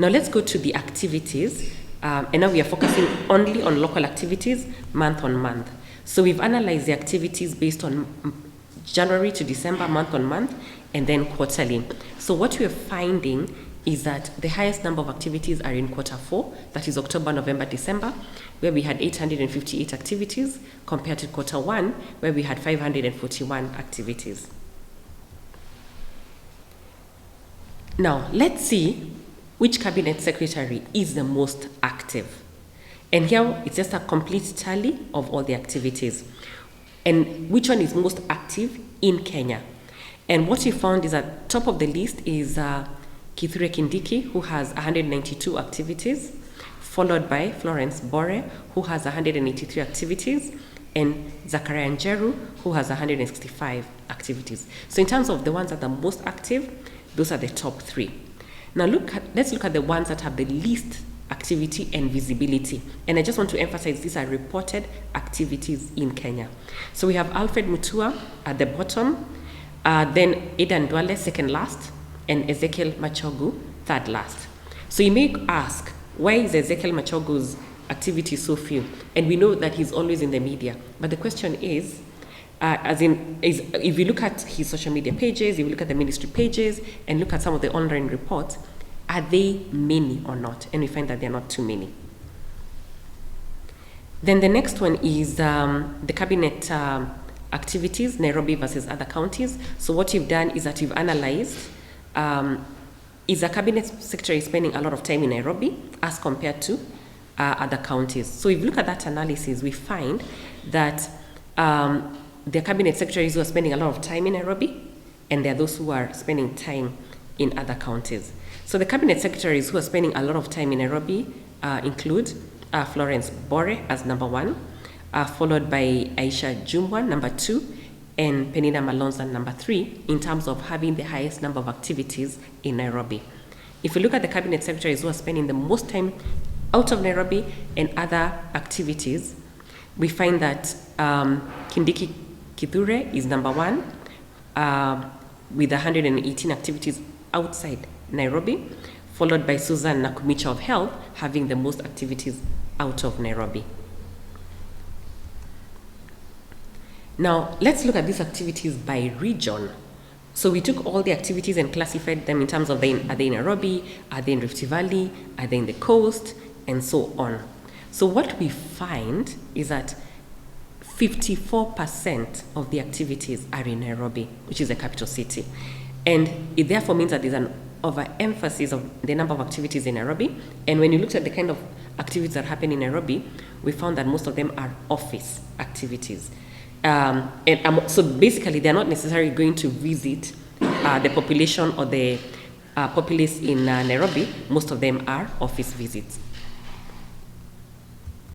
Now let's go to the activities. And now we are focusing only on local activities month on month. So we've analyzed the activities based on January to December, month on month, and then quarterly. So what we're finding is that the highest number of activities are in quarter 4, that is October, November, December, where we had 858 activities, compared to quarter 1, where we had 541 activities. Now, let's see which cabinet secretary is the most active. And here it's just a complete tally of all the activities. And which one is most active in Kenya? And what we found is at top of the list is Kithure Kindiki, who has 192 activities, followed by Florence Bore, who has 183 activities, and Zachariah Njeru, who has 165 activities. So in terms of the ones that are most active, those are the top 3. Now let's look at the ones that have the least activity and visibility. And I just want to emphasize these are reported activities in Kenya. So we have Alfred Mutua at the bottom, then Aidan Dwale second last, and Ezekiel Machogu third last. So you may ask, why is Ezekiel Machogu's activity so few? And we know that he's always in the media. But the question is, if you look at his social media pages, if you look at the ministry pages, and look at some of the online reports, are they many or not? And we find that they're not too many. Then the next one is the cabinet activities, Nairobi versus other counties. So what you've done is that you've analyzed, is a cabinet secretary spending a lot of time in Nairobi as compared to other counties? So if you look at that analysis, we find that there are cabinet secretaries who are spending a lot of time in Nairobi, and there are those who are spending time in other counties. So the cabinet secretaries who are spending a lot of time in Nairobi include Florence Bore as number 1, followed by Aisha Jumwa, number 2, and Penina Malonza, number 3, in terms of having the highest number of activities in Nairobi. If you look at the cabinet secretaries who are spending the most time out of Nairobi and other activities, we find that Kindiki Kithure is number 1 with 118 activities outside Nairobi, followed by Susan Nakumicha of Health having the most activities out of Nairobi. Now, let's look at these activities by region. So we took all the activities and classified them in terms of are they in Nairobi, are they in Rift Valley, are they in the coast, and so on. So what we find is that 54% of the activities are in Nairobi, which is the capital city. And it therefore means that there's an overemphasis of the number of activities in Nairobi. And when you looked at the kind of activities that happen in Nairobi, we found that most of them are office activities. So basically, they're not necessarily going to visit the population or the populace in Nairobi. Most of them are office visits.